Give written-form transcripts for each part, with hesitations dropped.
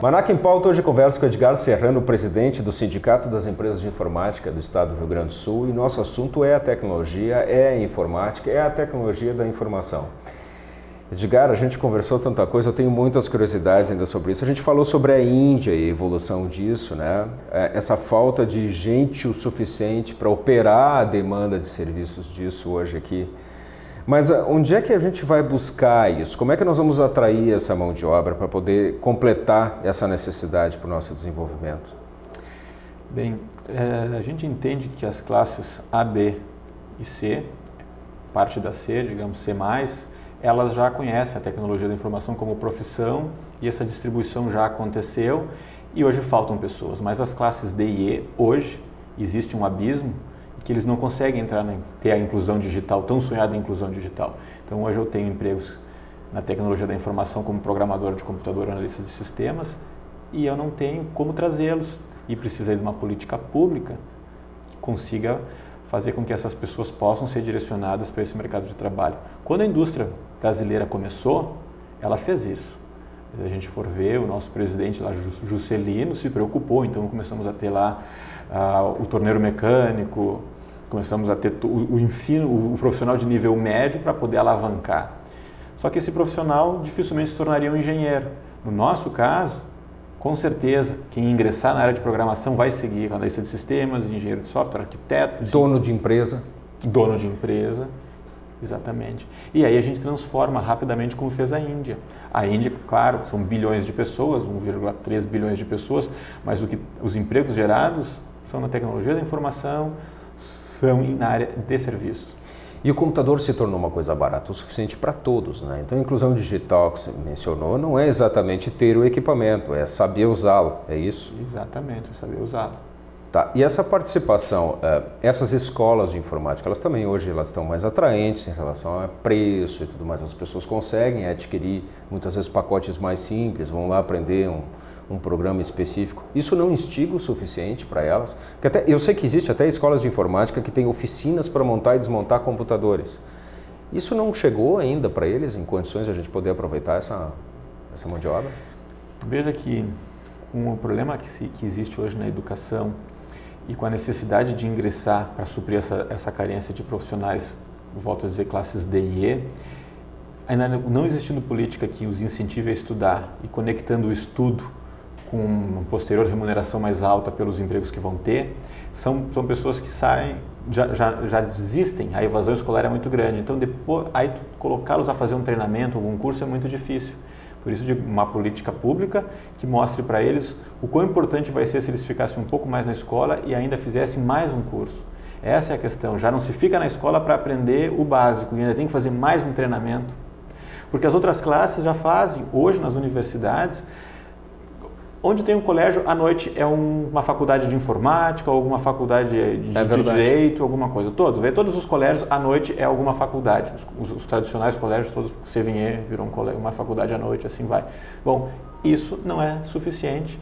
Manac em Pauta hoje conversa com Edgar Serrano, presidente do Sindicato das Empresas de Informática do Estado do Rio Grande do Sul, e nosso assunto é a tecnologia, é a informática, é a tecnologia da informação. Edgar, a gente conversou tanta coisa, eu tenho muitas curiosidades ainda sobre isso. A gente falou sobre a Índia e a evolução disso, né? Essa falta de gente o suficiente para operar a demanda de serviços disso hoje aqui. Mas onde é que a gente vai buscar isso? Como é que nós vamos atrair essa mão de obra para poder completar essa necessidade para o nosso desenvolvimento? Bem, a gente entende que as classes A, B e C, parte da C, digamos C+, elas já conhecem a tecnologia da informação como profissão e essa distribuição já aconteceu e hoje faltam pessoas. Mas as classes D e E, hoje, existe um abismo que eles não conseguem ter a inclusão digital, tão sonhada inclusão digital. Então hoje eu tenho empregos na tecnologia da informação como programador de computador, analista de sistemas, e eu não tenho como trazê-los. E precisa de uma política pública que consiga fazer com que essas pessoas possam ser direcionadas para esse mercado de trabalho. Quando a indústria brasileira começou, ela fez isso. Se a gente for ver, o nosso presidente lá, Juscelino, se preocupou, então começamos a ter lá o torneiro mecânico, começamos a ter o ensino, o profissional de nível médio para poder alavancar. Só que esse profissional dificilmente se tornaria um engenheiro. No nosso caso, com certeza, quem ingressar na área de programação vai seguir analista de sistemas, engenheiro de software, arquiteto. Dono de empresa. Dono de empresa, exatamente. E aí a gente transforma rapidamente como fez a Índia. A Índia, claro, são bilhões de pessoas, 1,3 bilhões de pessoas, mas os empregos gerados são na tecnologia da informação, são na área de serviços. E o computador se tornou uma coisa barata o suficiente para todos, né? Então a inclusão digital que você mencionou não é exatamente ter o equipamento, é saber usá-lo, é isso? Exatamente, é saber usá-lo. Tá. E essa participação, essas escolas de informática, elas também hoje estão mais atraentes em relação a preço e tudo mais. As pessoas conseguem adquirir muitas vezes pacotes mais simples, vão lá aprender um programa específico. Isso não instiga o suficiente para elas? Porque eu sei que existe até escolas de informática que têm oficinas para montar e desmontar computadores. Isso não chegou ainda para eles em condições de a gente poder aproveitar essa mão de obra? Veja que com o problema que existe hoje na educação e com a necessidade de ingressar para suprir essa carência de profissionais, volto a dizer, classes D e E, ainda não existindo política que os incentive a estudar e conectando o estudo com uma posterior remuneração mais alta pelos empregos que vão ter, são pessoas que saem, já desistem, a evasão escolar é muito grande, então depois, aí colocá-los a fazer um treinamento, algum curso é muito difícil. Por isso, de uma política pública que mostre para eles o quão importante vai ser se eles ficassem um pouco mais na escola e ainda fizessem mais um curso. Essa é a questão, já não se fica na escola para aprender o básico e ainda tem que fazer mais um treinamento. Porque as outras classes já fazem, hoje nas universidades, onde tem um colégio, à noite é uma faculdade de informática, ou alguma faculdade de direito, alguma coisa. Todos os colégios, à noite é alguma faculdade. Os tradicionais colégios, todos, CVE virou uma faculdade à noite, assim vai. Bom, isso não é suficiente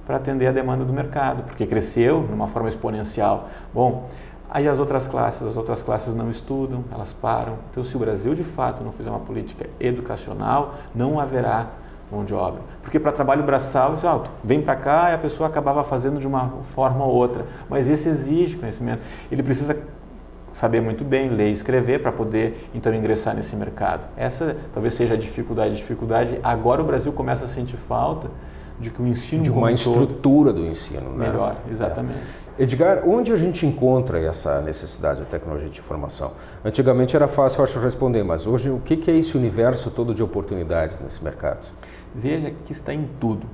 para atender a demanda do mercado, porque cresceu de uma forma exponencial. Bom, aí as outras classes não estudam, elas param. Então, se o Brasil de fato não fizer uma política educacional, não haverá mão de obra. Porque para trabalho braçal, vem para cá e a pessoa acabava fazendo de uma forma ou outra. Mas esse exige conhecimento. Ele precisa saber muito bem ler e escrever para poder, então, ingressar nesse mercado. Essa talvez seja a dificuldade. Agora o Brasil começa a sentir falta de que o ensino de uma estrutura do ensino, né? Melhor, exatamente. Edgar, onde a gente encontra essa necessidade de tecnologia de informação? Antigamente era fácil, eu acho, responder, mas hoje o que é esse universo todo de oportunidades nesse mercado? Veja que está em tudo.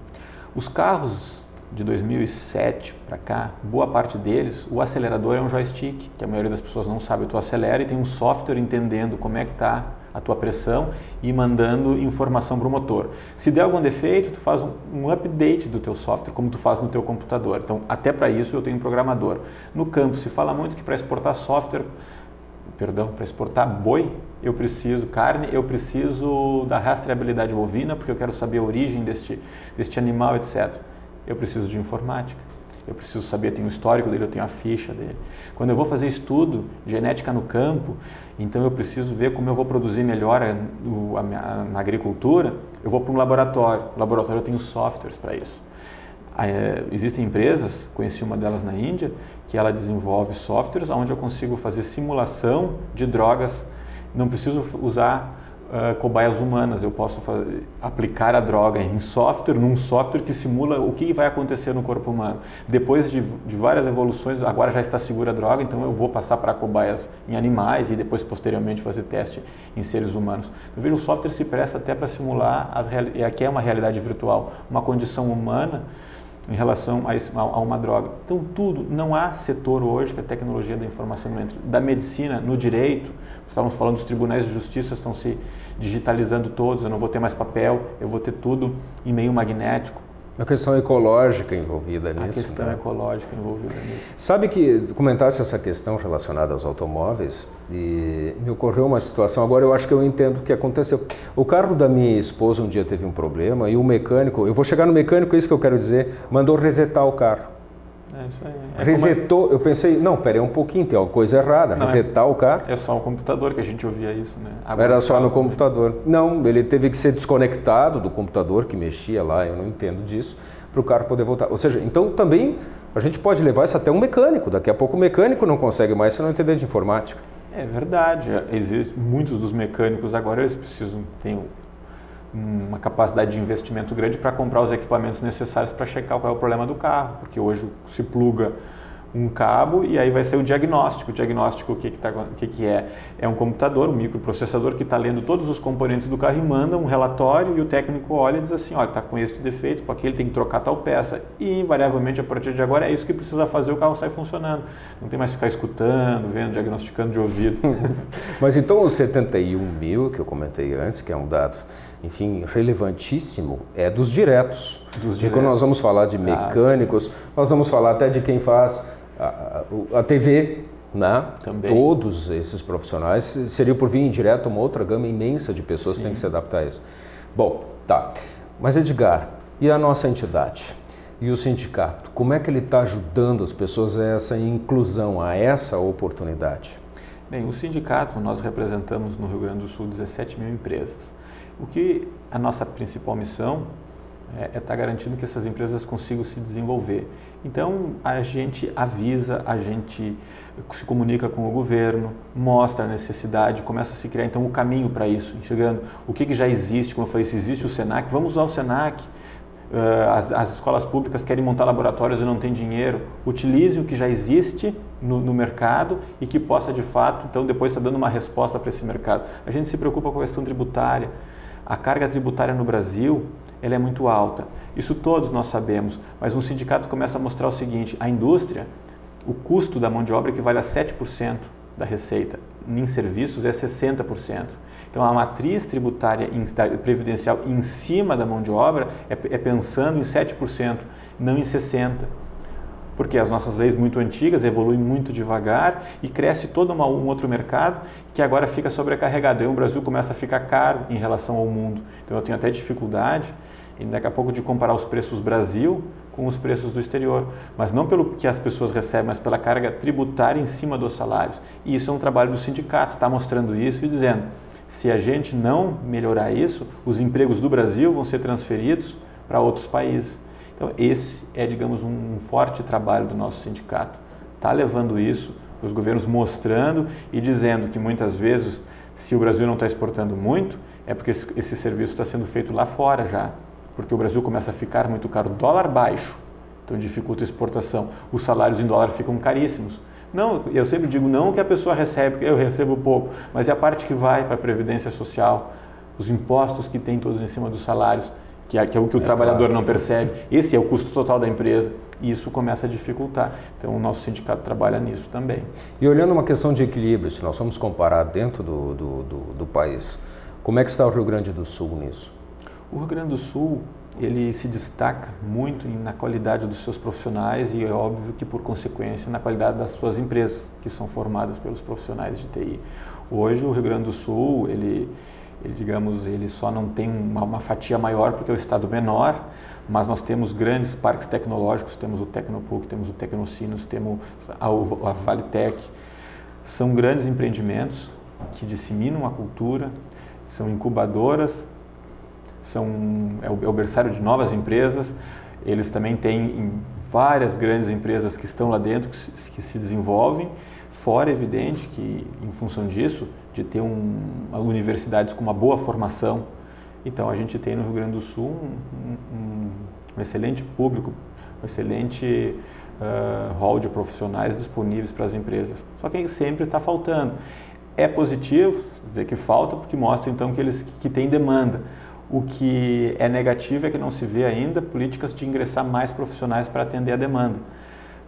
Os carros de 2007 para cá, boa parte deles, o acelerador é um joystick, que a maioria das pessoas não sabe, tu acelera e tem um software entendendo como é que está a tua pressão e mandando informação para o motor. Se der algum defeito, tu faz um update do teu software, como tu faz no teu computador. Então, até para isso eu tenho um programador. No campo se fala muito que para exportar para exportar boi, eu preciso carne, eu preciso da rastreabilidade bovina, porque eu quero saber a origem deste animal, etc. Eu preciso de informática. eu preciso saber, tem o histórico dele, eu tenho a ficha dele. Quando eu vou fazer estudo, genética no campo, então eu preciso ver como eu vou produzir melhor na agricultura, eu vou para um laboratório. No laboratório eu tenho softwares para isso. Existem empresas, conheci uma delas na Índia, que ela desenvolve softwares onde eu consigo fazer simulação de drogas, não preciso usar cobaias humanas, eu posso aplicar a droga em software, num software que simula o que vai acontecer no corpo humano. Depois de várias evoluções, agora já está segura a droga, então eu vou passar para cobaias em animais e depois posteriormente fazer teste em seres humanos. Eu vejo o software se presta até para simular, aqui é uma realidade virtual, uma condição humana em relação a uma droga. Então tudo, não há setor hoje que a tecnologia da informação não entre. Da medicina, no direito, estávamos falando dos tribunais de justiça, estão se digitalizando todos, eu não vou ter mais papel, eu vou ter tudo em meio magnético. A questão ecológica envolvida nisso. A questão ecológica envolvida nisso. Sabe que comentasse essa questão relacionada aos automóveis e me ocorreu uma situação, agora eu acho que eu entendo o que aconteceu. O carro da minha esposa um dia teve um problema e o mecânico, eu vou chegar no mecânico, é isso que eu quero dizer, mandou resetar o carro. É isso aí. Resetou, eu pensei, não, peraí um pouquinho, tem alguma coisa errada, não, resetar o carro. É só o computador que a gente ouvia isso, né? Era só no computador. Não, ele teve que ser desconectado do computador que mexia lá, eu não entendo disso, para o carro poder voltar. Ou seja, então também a gente pode levar isso até um mecânico, daqui a pouco o mecânico não consegue mais se não entender de informática. É verdade, muitos dos mecânicos agora eles precisam ter uma capacidade de investimento grande para comprar os equipamentos necessários para checar qual é o problema do carro, porque hoje se pluga um cabo e aí vai ser o diagnóstico. O diagnóstico, o que é? É um computador, um microprocessador que está lendo todos os componentes do carro e manda um relatório e o técnico olha e diz assim, olha, está com este defeito, com aquele tem que trocar tal peça e invariavelmente a partir de agora é isso que precisa fazer, o carro sai funcionando. Não tem mais que ficar escutando, vendo, diagnosticando de ouvido. Mas então os 71 mil que eu comentei antes, que é um dado, enfim, relevantíssimo, é dos diretos. E quando nós vamos falar de mecânicos, nós vamos falar até de quem faz a TV, né? Também. Todos esses profissionais seriam por vir indireto uma outra gama imensa de pessoas que têm que se adaptar a isso. Bom, tá. Mas Edgar, e a nossa entidade? E o sindicato? Como é que ele está ajudando as pessoas a essa inclusão, a essa oportunidade? Bem, o sindicato, nós representamos no Rio Grande do Sul 17 mil empresas. O que a nossa principal missão é estar garantindo que essas empresas consigam se desenvolver. Então, a gente avisa, a gente se comunica com o governo, mostra a necessidade, começa a se criar então o caminho para isso, enxergando o que já existe, como eu falei, se existe o SENAC, vamos usar o SENAC. As escolas públicas querem montar laboratórios e não tem dinheiro, utilize o que já existe no mercado e que possa de fato, então depois estar dando uma resposta para esse mercado. A gente se preocupa com a questão tributária. A carga tributária no Brasil, ela é muito alta. Isso todos nós sabemos, mas um sindicato começa a mostrar o seguinte, a indústria, o custo da mão de obra equivale a 7% da receita, em serviços é 60%. Então a matriz tributária previdencial em cima da mão de obra é pensando em 7%, não em 60%. Porque as nossas leis muito antigas evoluem muito devagar e cresce todo um outro mercado que agora fica sobrecarregado. Aí o Brasil começa a ficar caro em relação ao mundo. Então eu tenho até dificuldade, e daqui a pouco, de comparar os preços Brasil com os preços do exterior. Mas não pelo que as pessoas recebem, mas pela carga tributária em cima dos salários. E isso é um trabalho do sindicato, está mostrando isso e dizendo, se a gente não melhorar isso, os empregos do Brasil vão ser transferidos para outros países. Então, esse é, digamos, um forte trabalho do nosso sindicato. Está levando isso, os governos mostrando e dizendo que muitas vezes, se o Brasil não está exportando muito, é porque esse serviço está sendo feito lá fora já. Porque o Brasil começa a ficar muito caro, dólar baixo, então dificulta a exportação. Os salários em dólar ficam caríssimos. Não, eu sempre digo, não que a pessoa recebe, porque eu recebo pouco, mas é a parte que vai para a Previdência Social, os impostos que tem todos em cima dos salários, que é o que o trabalhador não percebe. Esse é o custo total da empresa e isso começa a dificultar. Então, o nosso sindicato trabalha nisso também. E olhando uma questão de equilíbrio, se nós vamos comparar dentro do país, como é que está o Rio Grande do Sul nisso? O Rio Grande do Sul, ele se destaca muito na qualidade dos seus profissionais e é óbvio que, por consequência, na qualidade das suas empresas, que são formadas pelos profissionais de TI. Hoje, o Rio Grande do Sul, ele ele só não tem uma fatia maior porque é o estado menor, mas nós temos grandes parques tecnológicos, temos o Tecnopuc, temos o Tecnocinos, temos a Valitec. São grandes empreendimentos que disseminam a cultura, são incubadoras, é o berçário de novas empresas. Eles também têm várias grandes empresas que estão lá dentro, que se desenvolvem, fora, evidente, que em função disso, de ter universidades com uma boa formação. Então, a gente tem no Rio Grande do Sul um excelente público, um excelente hall de profissionais disponíveis para as empresas. Só que sempre está faltando. É positivo dizer que falta, porque mostra então que tem demanda. O que é negativo é que não se vê ainda políticas de ingressar mais profissionais para atender a demanda.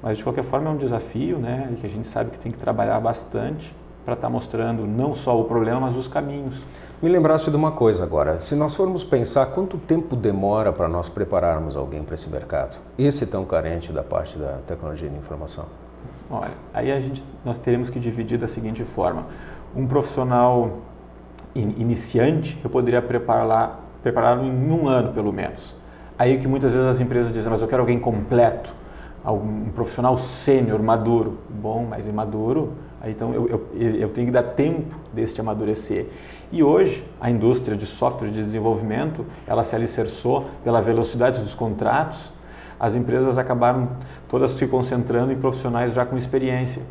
Mas, de qualquer forma, é um desafio, né, e que a gente sabe que tem que trabalhar bastante para estar mostrando não só o problema, mas os caminhos. Me lembraste de uma coisa agora. Se nós formos pensar quanto tempo demora para nós prepararmos alguém para esse mercado, esse tão carente da parte da tecnologia de informação? Olha, aí nós teremos que dividir da seguinte forma. Um profissional iniciante, eu poderia prepará-lo em 1 ano, pelo menos. Aí que muitas vezes as empresas dizem, mas eu quero alguém completo, um profissional sênior, maduro. Bom, mas imaduro, aí então eu tenho que dar tempo deste amadurecer. E hoje, a indústria de software de desenvolvimento, ela se alicerçou pela velocidade dos contratos. As empresas acabaram todas se concentrando em profissionais já com experiência.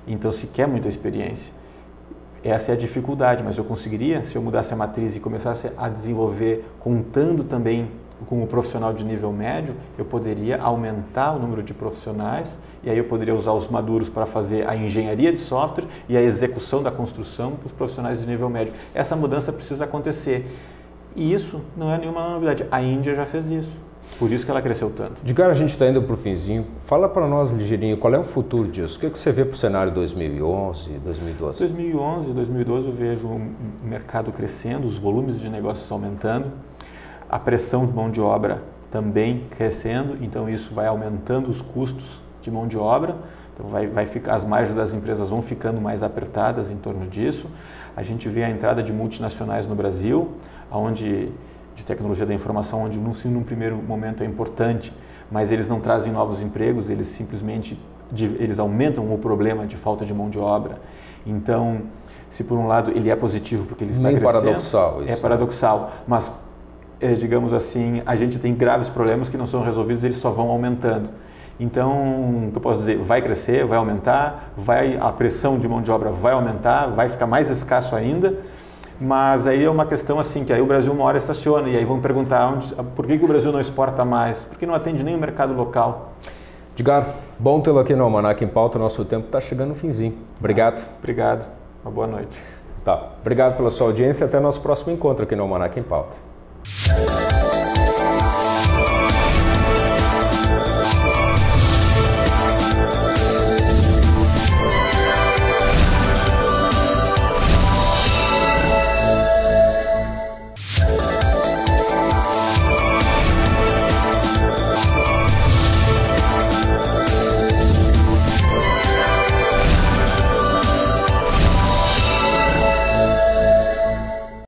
Então, se quer muita experiência. Essa é a dificuldade, mas eu conseguiria, se eu mudasse a matriz e começasse a desenvolver, contando também com o profissional de nível médio, eu poderia aumentar o número de profissionais e aí eu poderia usar os maduros para fazer a engenharia de software e a execução da construção para os profissionais de nível médio. Essa mudança precisa acontecer e isso não é nenhuma novidade. A Índia já fez isso. Por isso que ela cresceu tanto. Edgar, a gente está indo para o finzinho. Fala para nós, ligeirinho, qual é o futuro disso? O que você vê para o cenário 2011, 2012? 2011, 2012 eu vejo um mercado crescendo, os volumes de negócios aumentando, a pressão de mão de obra também crescendo, então isso vai aumentando os custos de mão de obra, então as margens das empresas vão ficando mais apertadas em torno disso. A gente vê a entrada de multinacionais no Brasil, de tecnologia da informação, onde num primeiro momento é importante, mas eles não trazem novos empregos, eles simplesmente aumentam o problema de falta de mão de obra. Então, se por um lado ele é positivo porque ele está crescendo, paradoxal isso, é paradoxal, mas digamos assim, a gente tem graves problemas que não são resolvidos, eles só vão aumentando. Então, o que eu posso dizer, vai crescer, vai aumentar, a pressão de mão de obra vai aumentar, vai ficar mais escasso ainda, mas aí é uma questão assim, que aí o Brasil uma hora estaciona, e aí vão perguntar por que o Brasil não exporta mais? Porque não atende nem o mercado local. Edgar, bom tê-lo aqui no Almanac em Pauta, nosso tempo está chegando no finzinho. Obrigado. Obrigado, uma boa noite. Tá, obrigado pela sua audiência, até nosso próximo encontro aqui no Almanac em Pauta.